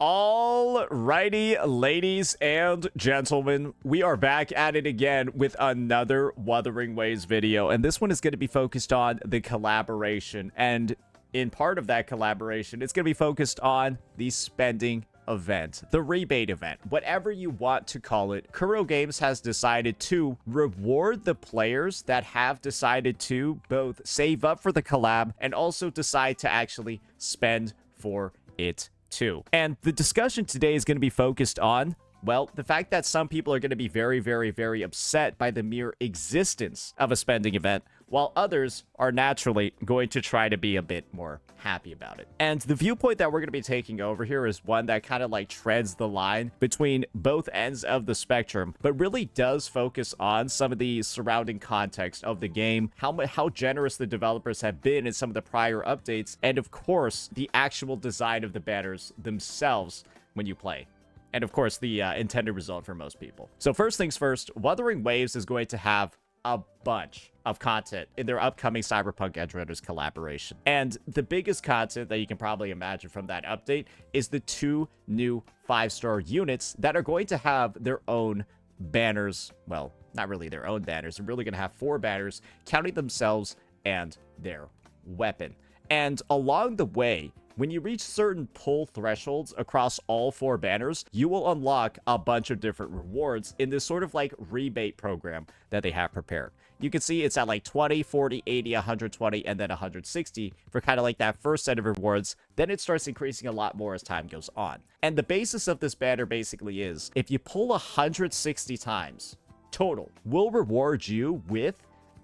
Alrighty, ladies and gentlemen, we are back at it again with another Wuthering Waves video, and this one is going to be focused on the collaboration, and in part of that collaboration, it's going to be focused on the spending event, the rebate event, whatever you want to call it. Kuro Games has decided to reward the players that have decided to both save up for the collab and also decide to actually spend for it too. And the discussion today is going to be focused on, well, the fact that some people are going to be very upset by the mere existence of a spending event, while others are naturally going to try to be a bit more happy about it. And the viewpoint that we're going to be taking over here is one that kind of like treads the line between both ends of the spectrum, but really does focus on some of the surrounding context of the game, how generous the developers have been in some of the prior updates, and of course, the actual design of the banners themselves when you play. And of course, the intended result for most people. So first things first, Wuthering Waves is going to have a bunch of content in their upcoming Cyberpunk Edgerunners collaboration. And the biggest content that you can probably imagine from that update is the 2 new 5-star units that are going to have their own banners. Well, not really their own banners. They're really going to have 4 banners, counting themselves and their weapon. And along the way, when you reach certain pull thresholds across all 4 banners, you will unlock a bunch of different rewards in this sort of like rebate program that they have prepared. You can see it's at like 20, 40, 80, 120, and then 160 for kind of like that first set of rewards. Then it starts increasing a lot more as time goes on. And the basis of this banner basically is, if you pull 160 times total, we'll reward you with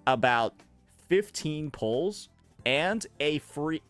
about 15 pulls and a free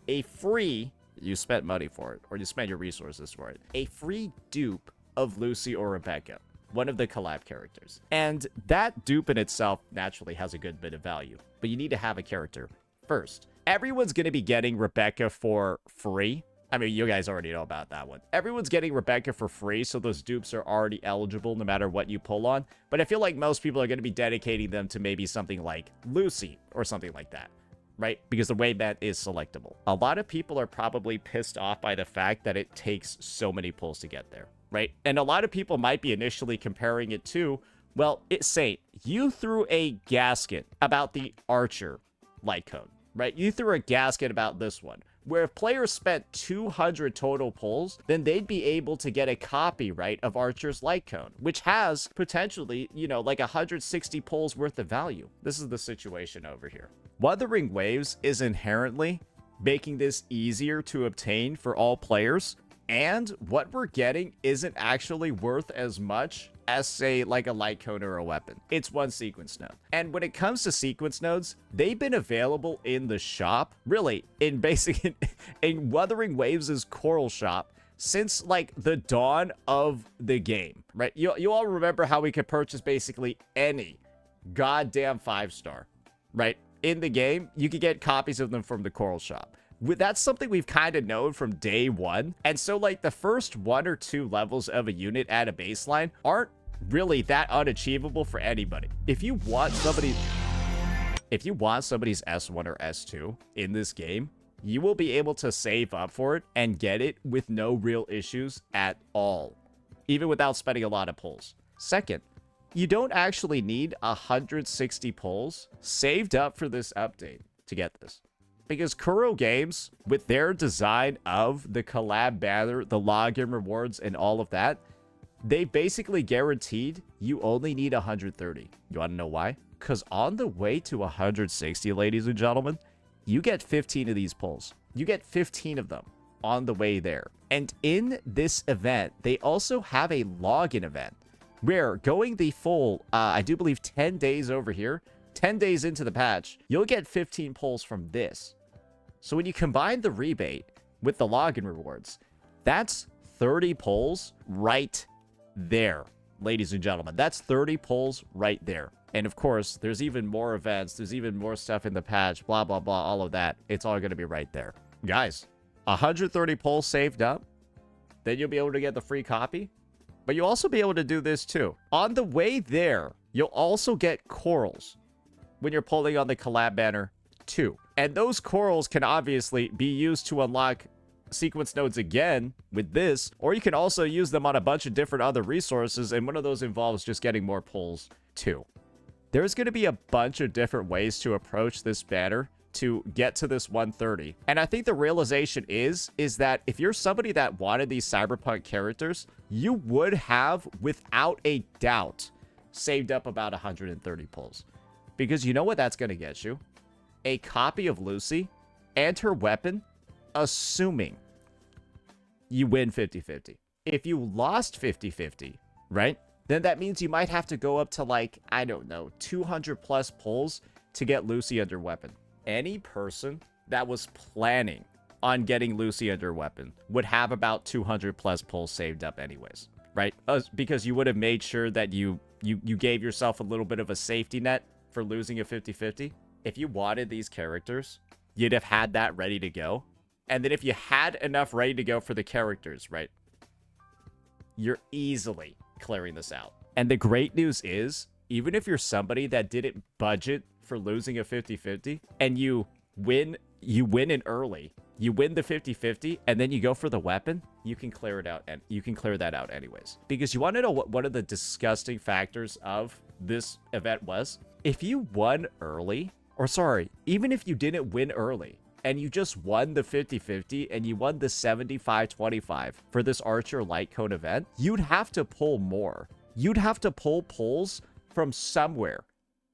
you spent money for it, or you spent your resources for it, a free dupe of Lucy or Rebecca, one of the collab characters. And that dupe in itself naturally has a good bit of value, but you need to have a character first. Everyone's going to be getting Rebecca for free. I mean, you guys already know about that one. Everyone's getting Rebecca for free, so those dupes are already eligible no matter what you pull on. But I feel like most people are going to be dedicating them to maybe something like Lucy or something like that, right? Because the way that is selectable. A lot of people are probably pissed off by the fact that it takes so many pulls to get there, right? And a lot of people might be initially comparing it to, well, Saint, you threw a gasket about the Archer light cone, right? You threw a gasket about this one, where if players spent 200 total pulls, then they'd be able to get a copy, right, of Archer's light cone, which has potentially, you know, like 160 pulls worth of value. This is the situation over here. Wuthering Waves is inherently making this easier to obtain for all players, and what we're getting isn't actually worth as much as, say, like a light cone or a weapon. It's one sequence node. And when it comes to sequence nodes, they've been available in the shop, really, in Wuthering Waves' Coral shop since like the dawn of the game, right? You all remember how we could purchase basically any goddamn 5-star, right? In the game, you could get copies of them from the Coral shop. That's something we've kind of known from day one. And so like the first 1 or 2 levels of a unit at a baseline aren't really that unachievable for anybody. If you want somebody's S1 or S2 in this game, you will be able to save up for it and get it with no real issues at all, even without spending a lot of pulls. Second, you don't actually need 160 pulls saved up for this update to get this. Because Kuro Games, with their design of the collab banner, the login rewards, and all of that, they basically guaranteed you only need 130. You want to know why? Because on the way to 160, ladies and gentlemen, you get 15 of these pulls. You get 15 of them on the way there. And in this event, they also have a login event where going the full, I do believe 10 days over here, 10 days into the patch, you'll get 15 pulls from this. So when you combine the rebate with the login rewards, that's 30 pulls right there, ladies and gentlemen. That's 30 pulls right there. And of course, there's even more events. There's even more stuff in the patch, blah, blah, blah, all of that. It's all going to be right there. Guys, 130 pulls saved up. Then you'll be able to get the free copy. But you'll also be able to do this too. On the way there, you'll also get corals when you're pulling on the collab banner too. And those corals can obviously be used to unlock sequence nodes again with this, or you can also use them on a bunch of different other resources, and one of those involves just getting more pulls too. There's going to be a bunch of different ways to approach this banner to get to this 130. And I think the realization is that if you're somebody that wanted these Cyberpunk characters, you would have, without a doubt, saved up about 130 pulls. Because you know what that's going to get you? A copy of Lucy and her weapon, assuming you win 50-50. If you lost 50-50, right? Then that means you might have to go up to, like, I don't know, 200 plus pulls to get Lucy under weapon. Any person that was planning on getting Lucy under weapon would have about 200 plus pulls saved up anyways, right? Because you would have made sure that you gave yourself a little bit of a safety net for losing a 50-50. If you wanted these characters, you'd have had that ready to go. And then if you had enough ready to go for the characters, right, you're easily clearing this out. And the great news is, even if you're somebody that didn't budget for losing a 50-50 and you win in early, you win the 50-50 and then you go for the weapon, you can clear it out, and you can clear that out anyways. Because you want to know what one of the disgusting factors of this event was? If you won early, or sorry, even if you didn't win early and you just won the 50-50 and you won the 75-25 for this Archer Light Cone event, you'd have to pull more. You'd have to pull pulls from somewhere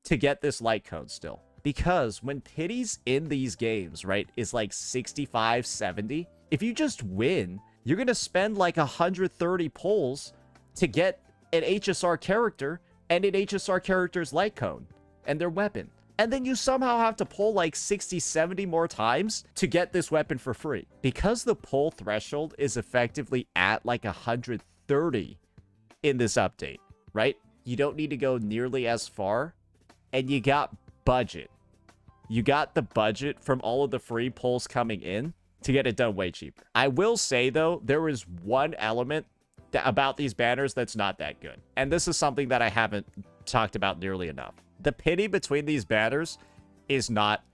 to get this light cone still. Because when pities in these games, right, is like 65, 70, if you just win, you're going to spend like 130 pulls to get an HSR character and an HSR character's light cone and their weapon. And then you somehow have to pull like 60, 70 more times to get this weapon for free. Because the pull threshold is effectively at like 130 in this update, right? You don't need to go nearly as far, and you got budget. You got the budget from all of the free pulls coming in to get it done way cheaper. I will say, though, there is one element about these banners that's not that good. And this is something that I haven't talked about nearly enough. The pity between these banners is not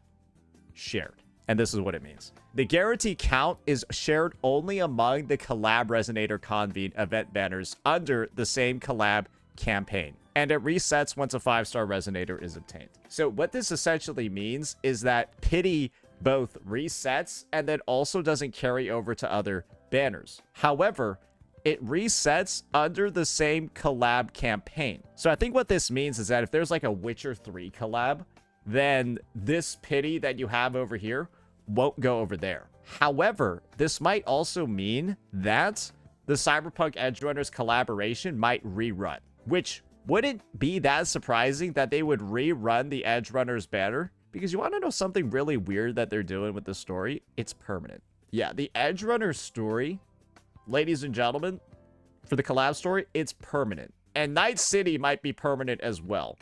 shared. And this is what it means. The guarantee count is shared only among the collab Resonator Convene event banners under the same collab campaign, and it resets once a 5-star Resonator is obtained. So what this essentially means is that pity both resets and then also doesn't carry over to other banners. However, it resets under the same collab campaign. So I think what this means is that if there's like a Witcher 3 collab, then this pity that you have over here won't go over there. However, this might also mean that the Cyberpunk Edgerunners collaboration might rerun, which wouldn't be that surprising that they would rerun the Edgerunners banner, because you want to know something really weird that they're doing with the story? It's permanent. Yeah, the Edgerunners story, ladies and gentlemen, for the collab story, it's permanent. And Night City might be permanent as well.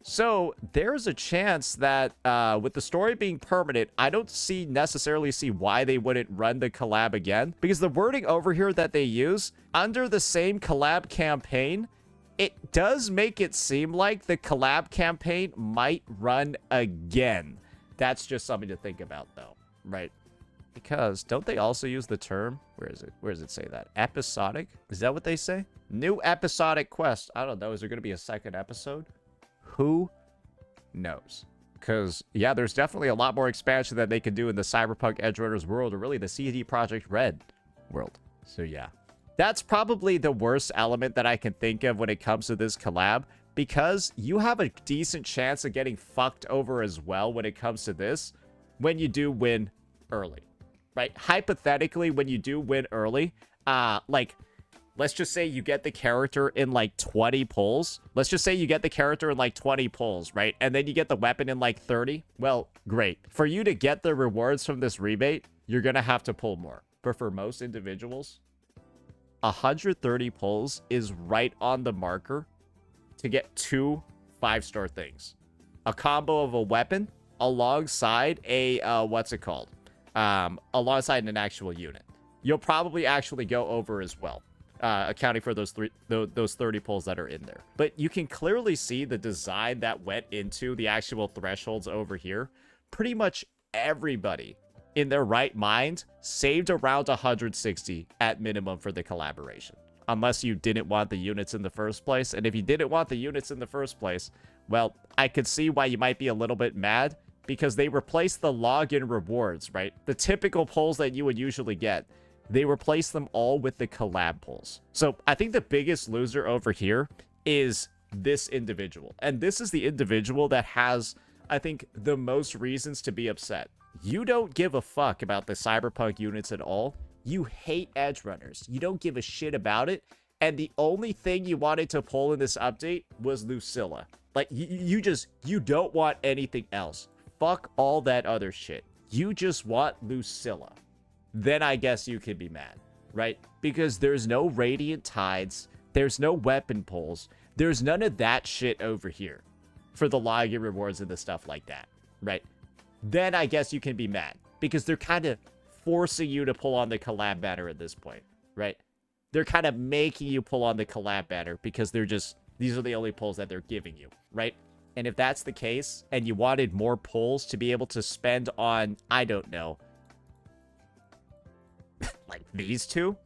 So there's a chance that with the story being permanent, I don't necessarily see why they wouldn't run the collab again, because the wording over here that they use under the same collab campaign, it does make it seem like the collab campaign might run again. That's just something to think about, though, right? Because don't they also use the term, where is it? Where does it say that? Episodic? Is that what they say? New episodic quest. I don't know. Is there going to be a second episode? Who knows? Because, yeah, there's definitely a lot more expansion that they could do in the Cyberpunk Edgerunners world, or really the CD Projekt Red world. So, yeah. That's probably the worst element that I can think of when it comes to this collab, because you have a decent chance of getting fucked over as well when it comes to this when you do win early, right? Hypothetically, when you do win early, like, let's just say you get the character in like 20 pulls. Let's just say you get the character in like 20 pulls, right? And then you get the weapon in like 30. Well, great. For you to get the rewards from this rebate, you're going to have to pull more. But for most individuals, 130 pulls is right on the marker to get 2 5-star things. A combo of a weapon alongside a, what's it called? Alongside an actual unit. You'll probably actually go over as well, accounting for those 30 pulls that are in there. But you can clearly see the design that went into the actual thresholds over here. Pretty much everybody in their right mind, saved around 160 at minimum for the collaboration. Unless you didn't want the units in the first place. And if you didn't want the units in the first place, well, I could see why you might be a little bit mad, because they replaced the login rewards, right? The typical pulls that you would usually get. They replaced them all with the collab pulls. So I think the biggest loser over here is this individual. And this is the individual that has, I think, the most reasons to be upset. You don't give a fuck about the Cyberpunk units at all. You hate edge runners. You don't give a shit about it. And the only thing you wanted to pull in this update was Lucilla. Like, you don't want anything else. Fuck all that other shit. You just want Lucilla. Then I guess you could be mad, right? Because there's no Radiant Tides. There's no weapon pulls. There's none of that shit over here for the login rewards and the stuff like that, right? Then I guess you can be mad because they're kind of forcing you to pull on the collab banner at this point, right? They're kind of making you pull on the collab banner because these are the only pulls that they're giving you, right? And if that's the case, and you wanted more pulls to be able to spend on, I don't know, like these two,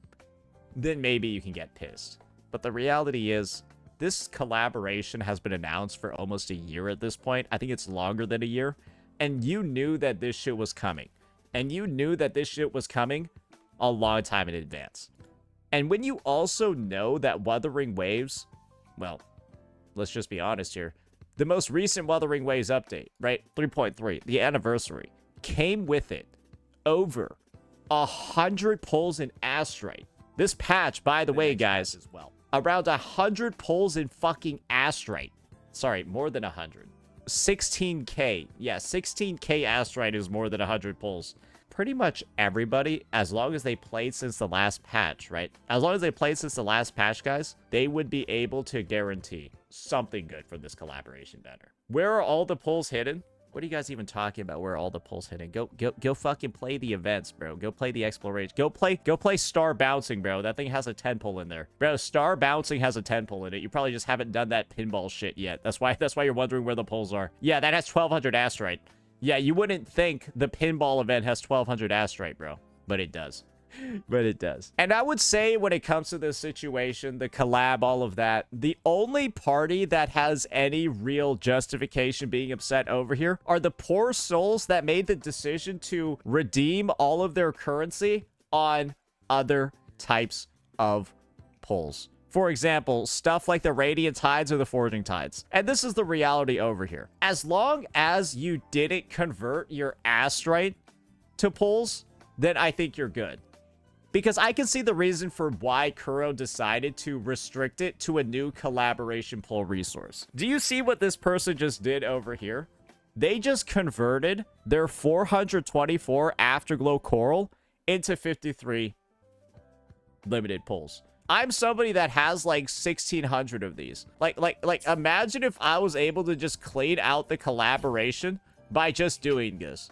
then maybe you can get pissed. But the reality is, this collaboration has been announced for almost a year at this point. I think it's longer than a year. And you knew that this shit was coming. And you knew that this shit was coming a long time in advance. And when you also know that Wuthering Waves, well, let's just be honest here. The most recent Wuthering Waves update, right? 3.3, the anniversary, came with it over 100 pulls in Astrite. This patch, by the way, guys, as well, around 100 pulls in fucking Astrite. Sorry, more than 100. 16k. Yeah, 16k Astrite is more than 100 pulls. Pretty much everybody, as long as they played since the last patch, right? As long as they played since the last patch, guys, they would be able to guarantee something good from this collaboration banner. Where are all the pulls hidden? What are you guys even talking about? Where are all the pulls hidden? Go fucking play the events, bro. Go play the exploration. Go play Star Bouncing, bro. That thing has a 10 pull in there. Bro, Star Bouncing has a 10 pull in it. You probably just haven't done that pinball shit yet. That's why you're wondering where the pulls are. Yeah, that has 1200 Astrite. Yeah, you wouldn't think the pinball event has 1200 Astrite, bro. But it does. But it does. And I would say when it comes to this situation, the collab, all of that, the only party that has any real justification being upset over here are the poor souls that made the decision to redeem all of their currency on other types of pulls. For example, stuff like the Radiant Tides or the Forging Tides. And this is the reality over here. As long as you didn't convert your Astrite to pulls, then I think you're good. Because I can see the reason for why Kuro decided to restrict it to a new collaboration pull resource. Do you see what this person just did over here? They just converted their 424 Afterglow Coral into 53 limited pulls. I'm somebody that has like 1,600 of these. Like imagine if I was able to just clean out the collaboration by just doing this.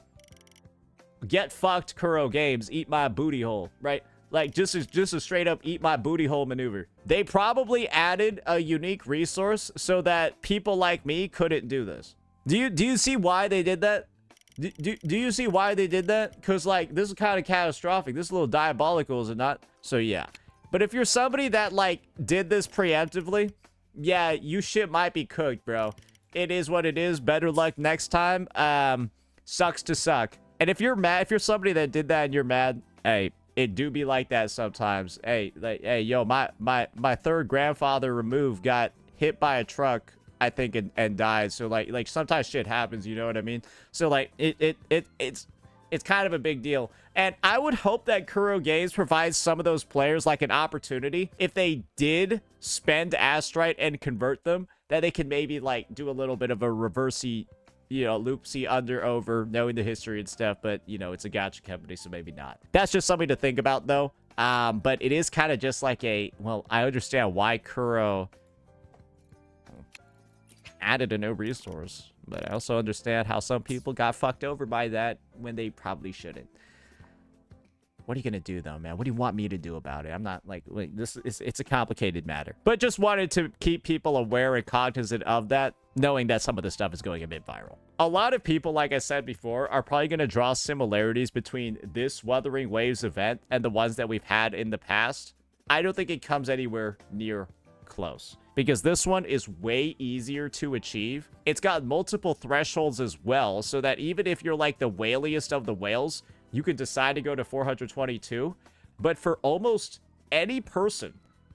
Get fucked, Kuro Games. Eat my booty hole, right? Like, just a straight up eat my booty hole maneuver. They probably added a unique resource so that people like me couldn't do this. Do you see why they did that? Do you see why they did that? Because, like, this is kind of catastrophic. This is a little diabolical, is it not? So, yeah. But if you're somebody that, like, did this preemptively, yeah, you shit might be cooked, bro. It is what it is. Better luck next time. Sucks to suck. And if you're mad, if you're somebody that did that and you're mad, hey, it do be like that sometimes. Hey, like, hey, yo, my third grandfather removed got hit by a truck, I think, and died. So like sometimes shit happens, you know what I mean? So like it's kind of a big deal. And I would hope that Kuro Games provides some of those players like an opportunity, if they did spend Astrite and convert them, that they can maybe like do a little bit of a reversey, you know, loopsy under over, knowing the history and stuff. But, you know, it's a gacha company, so maybe not. That's just something to think about, though. But it is kind of just like a, well, I understand why Kuro added a new resource, but I also understand how some people got fucked over by that when they probably shouldn't. What are you gonna do though, man? What do you want me to do about it? I'm not like this is it's a complicated matter. But just wanted to keep people aware and cognizant of that, knowing that some of this stuff is going a bit viral. A lot of people, like I said before, are probably gonna draw similarities between this Wuthering Waves event and the ones that we've had in the past. I don't think it comes anywhere near close, because this one is way easier to achieve. It's got multiple thresholds as well, so that even if you're like the whaliest of the whales, you can decide to go to 422. But for almost any person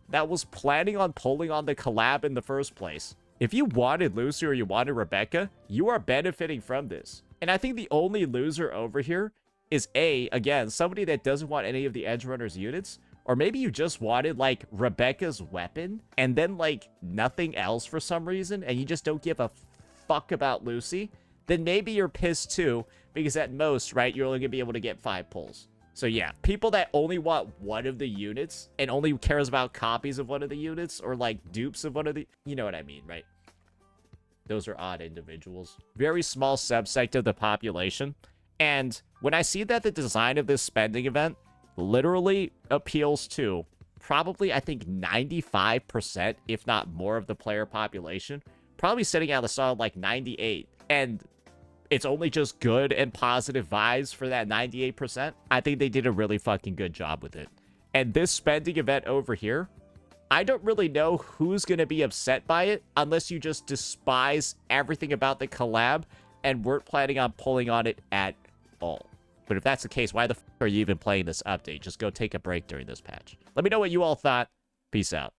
that was planning on pulling on the collab in the first place, if you wanted Lucy or you wanted Rebecca, you are benefiting from this. And I think the only loser over here is again, somebody that doesn't want any of the Edge Runners units, or maybe you just wanted like Rebecca's weapon and then like nothing else for some reason, and you just don't give a fuck about Lucy. Then maybe you're pissed too, because at most, right, you're only gonna be able to get 5 pulls. So yeah, people that only want one of the units and only cares about copies of one of the units, or like dupes of one of the, you know what I mean, right? Those are odd individuals. Very small subsect of the population. And when I see that the design of this spending event literally appeals to probably, I think, 95%, if not more, of the player population, probably sitting at a solid like 98, and it's only just good and positive vibes for that 98%, I think they did a really fucking good job with it. And this spending event over here, I don't really know who's going to be upset by it unless you just despise everything about the collab and weren't planning on pulling on it at all. But if that's the case, why the f are you even playing this update? Just go take a break during this patch. Let me know what you all thought. Peace out.